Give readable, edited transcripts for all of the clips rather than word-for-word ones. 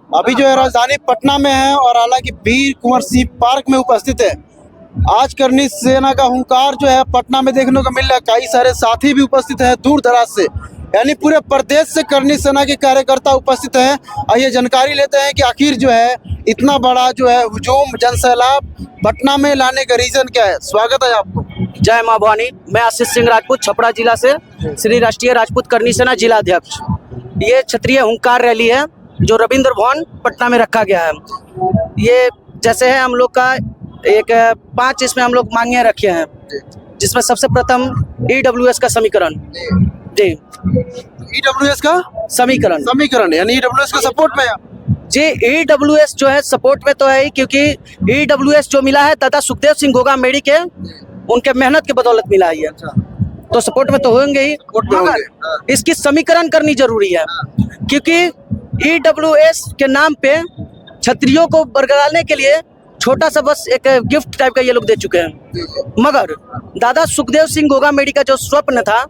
अभी जो है राजधानी पटना में है और हालांकि वीर कुंवर सिंह पार्क में उपस्थित है। आज करनी सेना का हुंकार जो है पटना में देखने को मिल रहा है। कई सारे साथी भी उपस्थित हैं दूर दराज से, यानी पूरे प्रदेश से करनी सेना के कार्यकर्ता उपस्थित हैं। आइए जानकारी लेते हैं कि आखिर जो है इतना बड़ा जो है हुजूम जनसैलाब पटना में लाने का रीजन क्या है। स्वागत है आपको। जय मां भवानी। मैं आशीष सिंह राजपूत, छपरा जिला से श्री राष्ट्रीय राजपूत करनी सेना जिला अध्यक्ष। ये क्षत्रिय हुंकार रैली है जो रविंद्र भवन पटना में रखा गया है। ये जैसे है हम लोग का एक 5 इसमें हम लोग मांगे रखे हैं, जिसमें सबसे प्रथम EWS का समीकरण जी। EWS का समीकरण यानी EWS का सपोर्ट में जी। EWS जो है सपोर्ट में तो है ही, क्योंकि EWS जो मिला है दादा सुखदेव सिंह गोगा मेडी के उनके मेहनत के बदौलत मिला है ये, तो सपोर्ट में तो होंगे ही, मगर इसकी समीकरण करनी जरूरी है, क्योंकि EWS के नाम पे क्षत्रियों को बरगलाने के लिए छोटा सा बस एक गिफ्ट टाइप का ये लोग दे चुके हैं। मगर दादा सुखदेव सिंह गोगा मेडी का जो स्वप्न था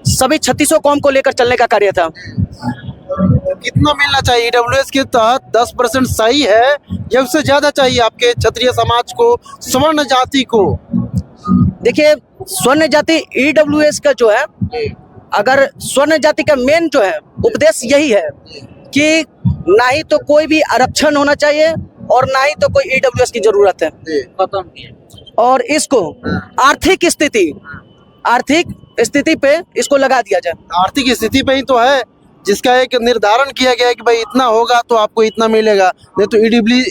सभी 3600 कौम को लेकर चलने का कार्य था। कितना मिलना चाहिए EWS के तहत? 10% सही है या उससे ज्यादा चाहिए आपके क्षत्रिय समाज को, स्वर्ण जाति को? देखिए, स्वर्ण जाति EWS का जो है, अगर स्वर्ण जाति का मेन जो है उपदेश यही है कि ना ही तो कोई भी आरक्षण होना चाहिए और ना ही तो कोई EWS की जरूरत है, और इसको आर्थिक स्थिति पे इसको लगा दिया जाए। आर्थिक स्थिति पे ही तो है जिसका एक निर्धारण किया गया है कि भाई इतना होगा तो आपको इतना मिलेगा, नहीं तो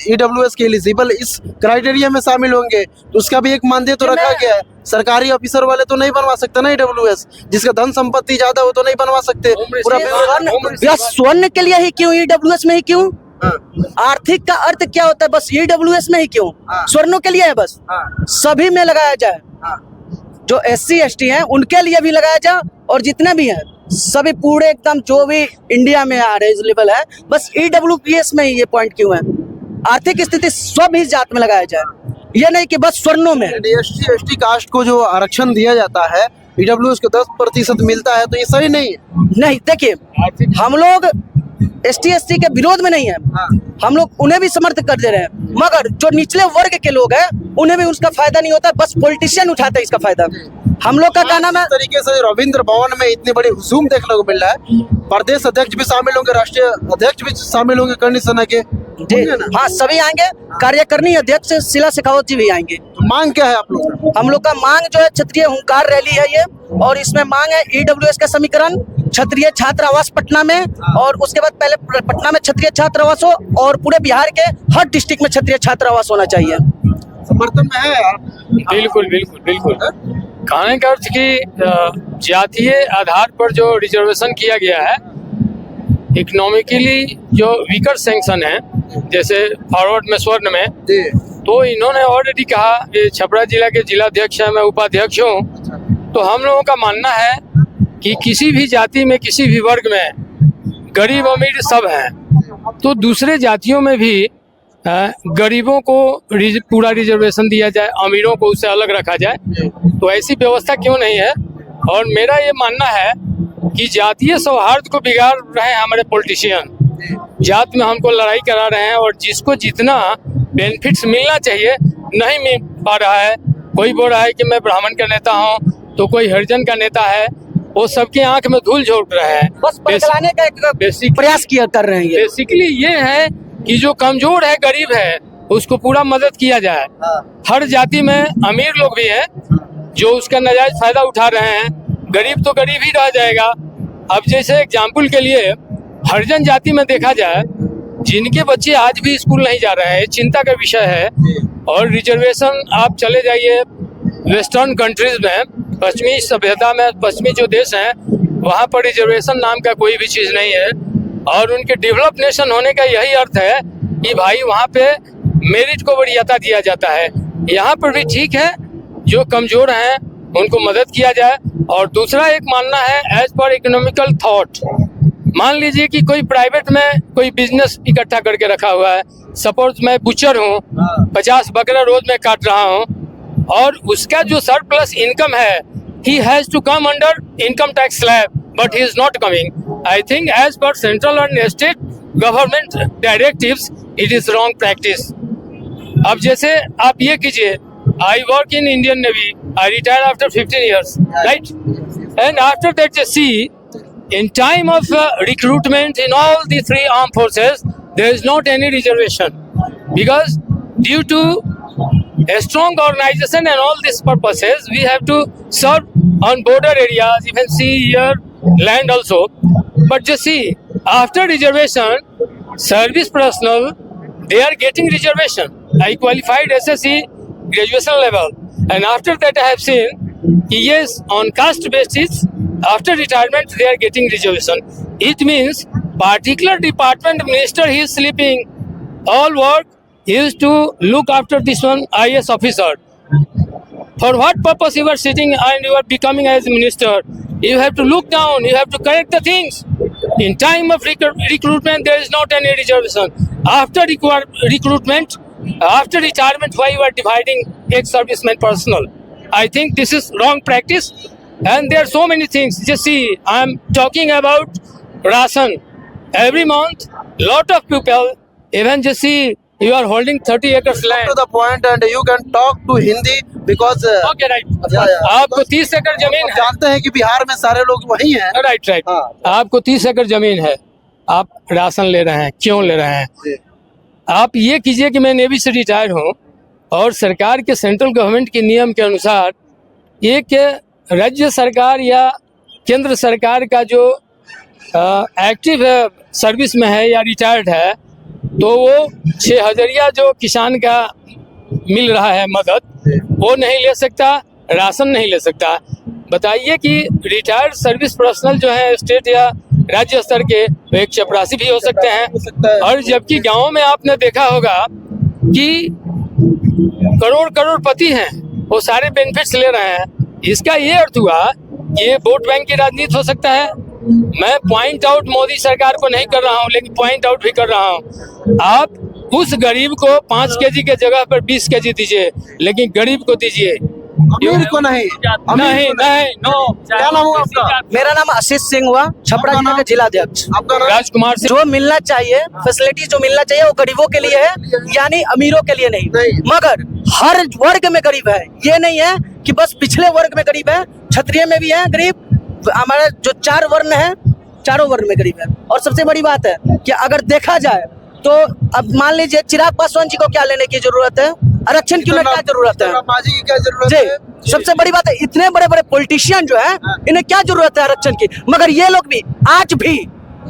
EWS के एलिजिबल इस क्राइटेरिया में शामिल होंगे, तो उसका भी एक मानदेय तो रखा गया है। सरकारी ऑफिसर वाले तो नहीं बनवा सकते ना EWS, जिसका धन संपत्ति ज्यादा हो तो नहीं बनवा सकते। पूरा स्वर्ण के लिए ही क्यों, EWS में ही क्यों? आर्थिक का अर्थ क्या होता है? बस EWS में ही क्यों? स्वर्णों के लिए है बस, सभी में लगाया जाए। जो SC ST हैं उनके लिए भी लगाया जाए, और जितने भी हैं सभी पूरे एकदम जो भी इंडिया में आ रहे लेवल है, बस EWS में ही ये पॉइंट क्यों है? आर्थिक स्थिति सभी जात में लगाया जाए, ये नहीं कि बस स्वर्णों में। SC ST कास्ट को जो आरक्षण दिया जाता है EWS को 10% मिलता है, तो ये सही नहीं है। नहीं, देखिए हम लोग ST ST के विरोध में नहीं है, हम लोग उन्हें भी समर्थन कर दे रहे हैं, मगर जो निचले वर्ग के लोग हैं उन्हें भी उसका फायदा नहीं होता, बस पॉलिटिशियन उठाते हैं इसका फायदा। हम लोग का कहना है तरीके से रविंद्र भवन में इतने बड़े हुजूम देखने को मिल रहा है, प्रदेश अध्यक्ष भी शामिल होंगे, राष्ट्रीय अध्यक्ष भी शामिल होंगे करनी सेना के। हाँ, सभी आएंगे, कार्यकारिणी अध्यक्ष शीला शेखावत जी भी आएंगे। तो मांग क्या है आप लोग का? हम लोग का मांग जो है क्षत्रिय हुंकार रैली है ये, और इसमें मांग है EWS का समीकरण, क्षत्रिय छात्र आवास पटना में, और उसके बाद पहले पटना में क्षत्रिय छात्र आवास हो, और पूरे बिहार के हर डिस्ट्रिक्ट में क्षत्रिय छात्र आवास होना चाहिए। समर्थन में है आप? बिल्कुल बिल्कुल बिल्कुल। कहने का अर्थ कि जातीय आधार पर जो रिजर्वेशन किया गया है, इकोनॉमिकली जो वीकर सेक्शन है, जैसे फॉरवर्ड में स्वर्ण में, तो इन्होंने ऑलरेडी कहा, ये छपरा जिला के जिला अध्यक्ष है, मैं उपाध्यक्ष हूँ, तो हम लोगों का मानना है कि किसी भी जाति में, किसी भी वर्ग में गरीब अमीर सब हैं, तो दूसरे जातियों में भी गरीबों को पूरा रिजर्वेशन दिया जाए, अमीरों को उससे अलग रखा जाए, तो ऐसी व्यवस्था क्यों नहीं है। और मेरा ये मानना है कि जातीय सौहार्द को बिगाड़ रहे हैं हमारे पॉलिटिशियन, जात में हमको लड़ाई करा रहे हैं, और जिसको जितना बेनिफिट्स मिलना चाहिए नहीं मिल पा रहा है। कोई बोल रहा है कि मैं ब्राह्मण का नेता हूँ, तो कोई हरिजन का नेता है, वो सबके आंख में धूल झोंक रहे हैं, बस बदलाने का एक प्रयास किया कर रहे हैं। बेसिकली ये है कि जो कमजोर है, गरीब है, उसको पूरा मदद किया जाए। हर जाति में अमीर लोग भी हैं जो उसका नाजायज फायदा उठा रहे हैं, गरीब तो गरीब ही रह जाएगा। अब जैसे एग्जाम्पल के लिए हरिजन जाति में देखा जाए, जिनके बच्चे आज भी स्कूल नहीं जा रहे हैं, चिंता का विषय है। और रिजर्वेशन आप चले जाइए वेस्टर्न कंट्रीज में, पश्चिमी सभ्यता में, पश्चिमी जो देश हैं, वहाँ पर रिजर्वेशन नाम का कोई भी चीज़ नहीं है। और उनके डेवलप नेशन होने का यही अर्थ है कि भाई वहाँ पे मेरिट को वरीयता दिया जाता है। यहाँ पर भी ठीक है, जो कमजोर हैं उनको मदद किया जाए। और दूसरा एक मानना है एज पर इकोनॉमिकल थॉट, मान लीजिए कि कोई प्राइवेट में कोई बिजनेस इकट्ठा करके रखा हुआ है, सपोज मैं बुचर हूँ, 50 बकरा रोज में काट रहा हूँ, और उसका जो सरप्लस इनकम है, he has to come under income tax slab, but he is not coming. I think as per central and state government directives, it is wrong practice. अब जैसे आप ये कीजिए, I work in Indian navy, I retire after 15 years, right? And after that, you see, in time of recruitment in all the three armed forces, there is not any reservation, because due to a strong organization and all these purposes, we have to serve on border areas, even sea, air, land also. But you see, after reservation, service personnel, they are getting reservation. I qualified SSC graduation level, and after that I have seen, yes, on caste basis, after retirement they are getting reservation. It means particular department minister, he is sleeping. All work he is to look after this one IAS officer. For what purpose you are sitting and you are becoming as minister? You have to look down, you have to correct the things. In time of recruitment, there is not any reservation. After recruitment, after retirement, why you are dividing ex-servicemen personnel? I think this is wrong practice, and there are so many things. Just see, I am talking about ration. Every month, lot of people, even just see, you are holding 30 acres land. To the point, and you can talk to Hindi because Okay, right. yeah. आपको 30 एकड़ जमीन है. जानते हैं कि बिहार में सारे लोग वही हैं। Right right. हाँ। आपको 30 एकड़ जमीन है, आप राशन ले रहे हैं, क्यों ले रहे हैं? जी। आप ये कीजिए कि मैं नेवी से रिटायर हूँ और सरकार के सेंट्रल गवर्नमेंट के नियम के अनुसार एक राज्य सरकार या केंद्र सरकार का जो एक्टिव सर्विस में है या रिटायर्ड है, तो वो 6,000 जो किसान का मिल रहा है मदद, वो नहीं ले सकता, राशन नहीं ले सकता। बताइए कि रिटायर्ड सर्विस पर्सनल जो है स्टेट या राज्य स्तर के, वो एक चपरासी भी हो सकते हैं। और जबकि गाँव में आपने देखा होगा कि करोड़पति हैं, वो सारे बेनिफिट्स ले रहे हैं। इसका ये अर्थ हुआ कि ये वोट बैंक की राजनीति हो सकता है। मैं पॉइंट आउट मोदी सरकार को नहीं कर रहा हूँ, लेकिन पॉइंट आउट भी कर रहा हूँ। आप उस गरीब को 5 केजी के जगह पर 20 केजी दीजिए, लेकिन गरीब को दीजिए, अमीर को नहीं। नहीं नहीं नो। क्या नाम हुआ आपका? मेरा नाम आशीष सिंह हुआ, छपरा जिला के जिला अध्यक्ष। आपका नाम? राजकुमार सिंह। जो मिलना चाहिए, फैसिलिटी जो मिलना चाहिए, वो गरीबों के लिए है, यानी अमीरों के लिए नहीं। मगर हर वर्ग में गरीब है, ये नहीं है कि बस पिछले वर्ग में गरीब है, क्षत्रिय में भी है गरीब। हमारा जो 4 वर्ण है, चारों वर्ण में गरीब है। और सबसे बड़ी बात है कि अगर देखा जाए तो अब मान लीजिए चिराग पासवान जी को क्या लेने की जरूरत है, आरक्षण क्यों लेने की जरूरत है? बाजी की क्या जरूरत जी, है? सबसे बड़ी बात है, इतने बड़े बड़े पॉलिटिशियन जो है, इन्हें क्या जरूरत है आरक्षण की? मगर ये लोग भी आज भी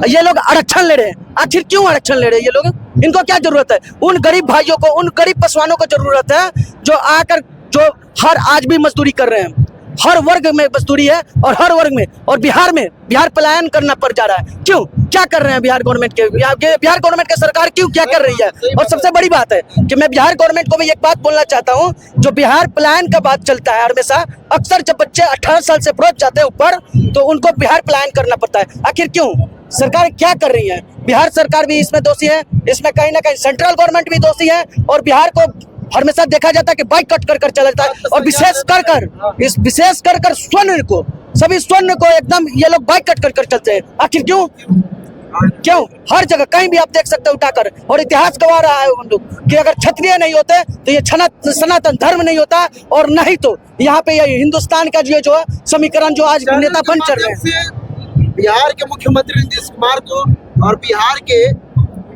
ये लोग आरक्षण ले रहे हैं। आखिर क्यों आरक्षण ले रहे हैं ये लोग? इनको क्या जरूरत है? उन गरीब भाइयों को, उन गरीब पासवानों को जरूरत है जो आकर, जो हर आज भी मजदूरी कर रहे हैं। हर वर्ग में मजदूरी है और हर वर्ग में, और बिहार पलायन करना पड़ जा रहा है। क्यों? क्या कर रहे हैं बिहार गवर्नमेंट के? बिहार गवर्नमेंट की सरकार क्यों क्या कर रही है? और सबसे बड़ी बात है कि मैं बिहार गवर्नमेंट को भी एक बात बोलना चाहता हूं, जो बिहार पलायन का बात चलता है हमेशा, अक्सर जब बच्चे 18 साल से पहुंच जाते हैं ऊपर, तो उनको बिहार पलायन करना पड़ता है। आखिर क्यों? सरकार क्या कर रही है? बिहार सरकार भी इसमें दोषी है, इसमें कहीं ना कहीं सेंट्रल गवर्नमेंट भी दोषी है, और बिहार को हमेशा देखा जाता है कि बाइक कट कर चला जाता है। और विशेष कर स्वर्ण को, सभी स्वर्ण को एकदम ये लोग बाइक कट कर चलते हैं। आखिर क्यों? हर जगह कहीं भी आप देख सकते हो उठाकर। और इतिहास गवा रहा है हम लोग कि अगर क्षत्रिय नहीं होते तो ये सनातन धर्म नहीं होता, और नहीं तो यहाँ पे ये हिंदुस्तान का जो है समीकरण जो आज नेता बन चल रहे हैं। बिहार के मुख्यमंत्री नीतीश कुमार को और बिहार के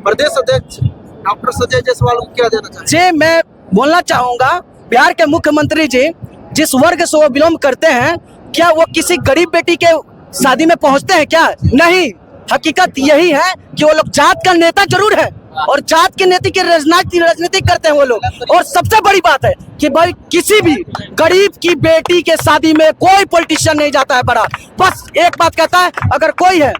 प्रदेश अध्यक्ष डॉक्टर संजय जायसवाल को क्या देना चाहिए? जी, मैं बोलना चाहूंगा, बिहार के मुख्यमंत्री जी जिस वर्ग से वो बिलोंग करते हैं, क्या वो किसी गरीब बेटी के शादी में पहुंचते हैं क्या? नहीं। हकीकत यही है कि वो लोग जात का नेता जरूर है, और जात की नीति की राजनीति करते हैं वो लोग। और सबसे बड़ी बात है कि भाई किसी भी गरीब की बेटी के शादी में कोई पॉलिटिशियन नहीं जाता है बड़ा। बस एक बात कहता है, अगर कोई है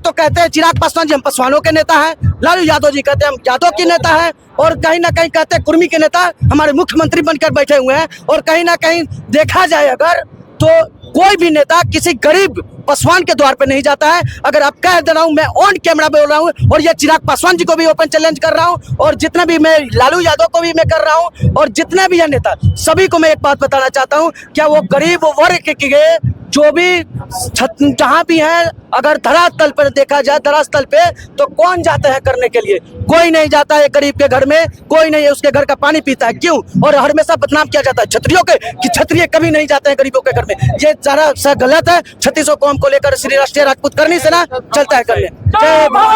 तो कहते हैं चिराग पासवान जी हम पासवानों के नेता हैं, लालू यादव जी कहते हैं हम यादव के नेता हैं, और कहीं ना कहीं कहते हैं कुर्मी के नेता हमारे मुख्यमंत्री बनकर बैठे हुए हैं। और कहीं ना कहीं देखा जाए अगर, तो कोई भी नेता किसी गरीब पासवान के द्वार पे नहीं जाता है। अगर आप कह दे रहा हूँ, मैं ऑन कैमरा बोल रहा हूँ, और ये चिराग पासवान जी को भी ओपन चैलेंज कर रहा हूँ, और जितना भी मैं लालू यादव को भी मैं कर रहा हूँ, और जितने भी ये नेता, सभी को मैं एक बात बताना चाहता हूँ, क्या वो गरीब वर्ग के जो भी जहाँ भी है, अगर धरातल पर देखा जाए, धरातल पे, तो कौन जाता है करने के लिए? कोई नहीं जाता है गरीब के घर में, कोई नहीं उसके घर का पानी पीता है। क्यों? और हमेशा बदनाम किया जाता है क्षत्रियों के कि क्षत्रिय कभी नहीं जाते हैं गरीबों के घर में। ये सारा गलत है। 3600 कौम को लेकर श्री राष्ट्रीय राजपूत करनी सेना चलता है करने। जय भारत।